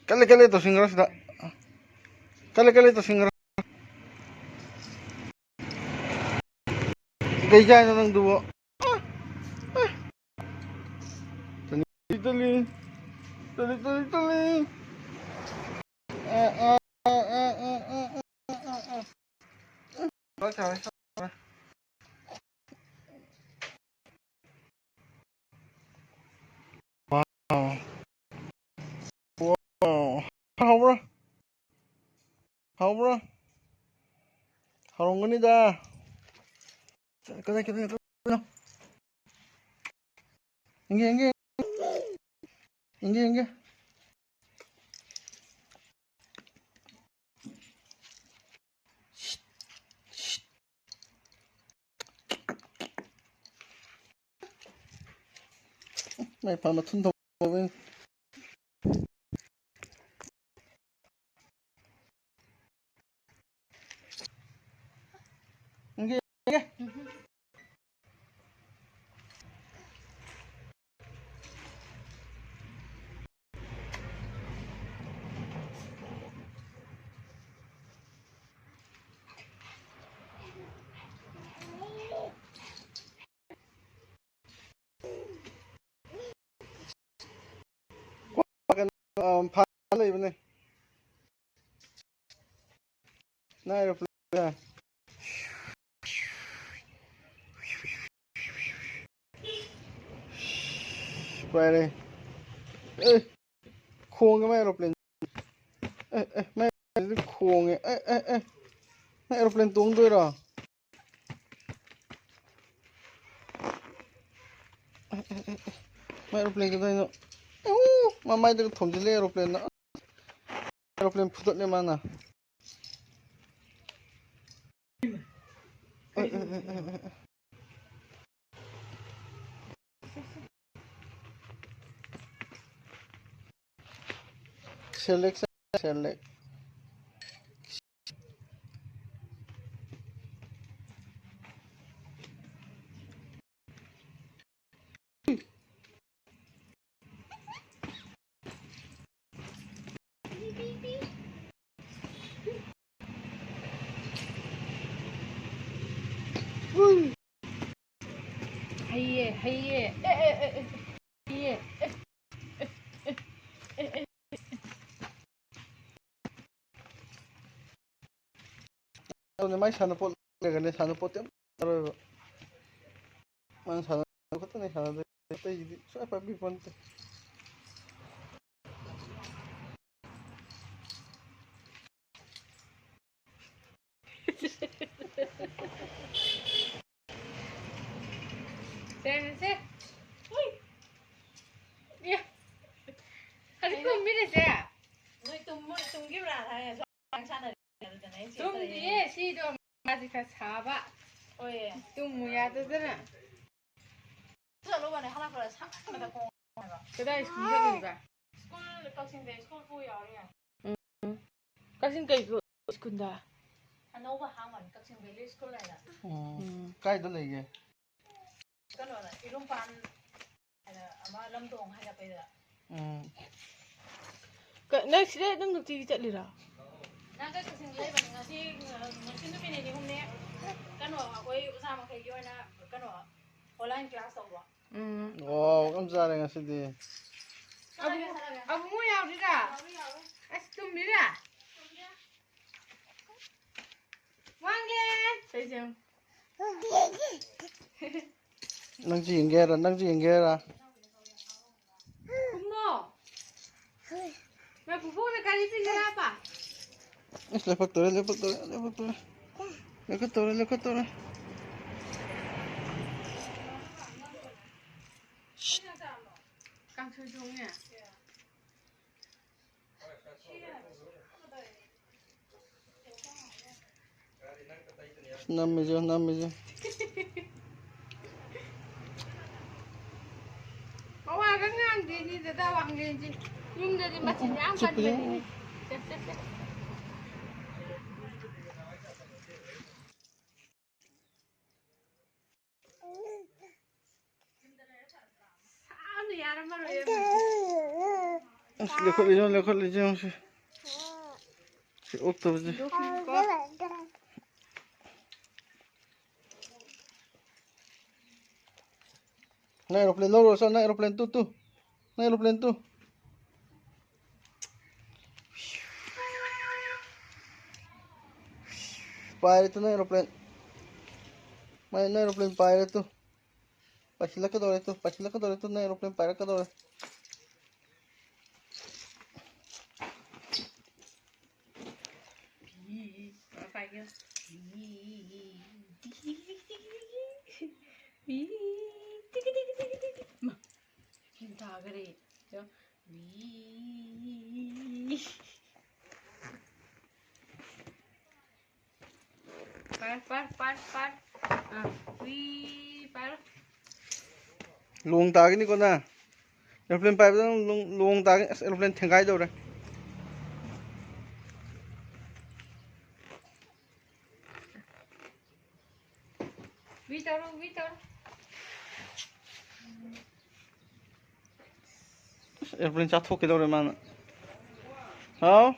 Kali to singra sida. Kali to singra. Gay dyan na ng duwo. Tali. Wow. Wow. Haura. Harunganida. Kita. Inge. May pamatun daw mo. Inge. Paano yun eh? Na-aeroplane. Pwede. Khuôn cái máy aeroplane. Máy khuôn ấy. Máy aeroplane tuông tôi rồi. Máy aeroplane cái đây nó. Mà mai tôi thủng lên aeroplane nó. Aeroplane phút tận mà nè. Select. Hayye. O늘 많이 사는 pot 근데 사는 pot 때문에 많이 사는 것도 사는데 이제 수업 앞이 본데 세. Ui. Yeah. Hadi tum mi se. Noi tum give ra tha so ang san này Tum diye si do ma di ka saba. ôi Tum mu ya da da. giờ lúc này hana phải sang mà ta con Cái đây cũng rất nhiều cả. school cao sinh đấy school vui rồi Các sinh cây của school đó. anh nấu vào hàng mình cao sinh đấy school này là cái đó là gì cái đó là irum pan hay là ama lâm đồng hay là bây giờ Cái next day đừng được đi chạy đi ra. đang cái cao sinh lấy bằng ngasi nó bên này đi hôm nay cái đó quay ra mà cái gì na cái đó online class đâu ạ wow 감사하네 가시디 Abu mu ya đi ra. As tum đi ra. Mang nghe. Thấy chưa? năng gì nghe ra Không mò. Mẹ phụ phụ này cái gì thế ra pa? le factore Càng chơi chung nè. năm mươi giờ Có ai cái ngang gì thì ta bằng gì chứ. Nhưng giờ thì mà chỉ nhãng phần mình. Sao thì ăn mà rồi. Lekhat lejong si. Si octopus. Na aeroplane lo so na aeroplane tu. Na aeroplane tu. Paire tu na aeroplane. Mai na aeroplane paire tu. Pachila ka dore tu na aeroplane paire ka dore. Phải chưa? Mà hình thà cái gì chứ? Par. À, par. Luong ta ni ko na. Aeroplane paire luong ta aeroplane thengai dore. Vitor. Aeroplane cha thok ke dore mana. Hao?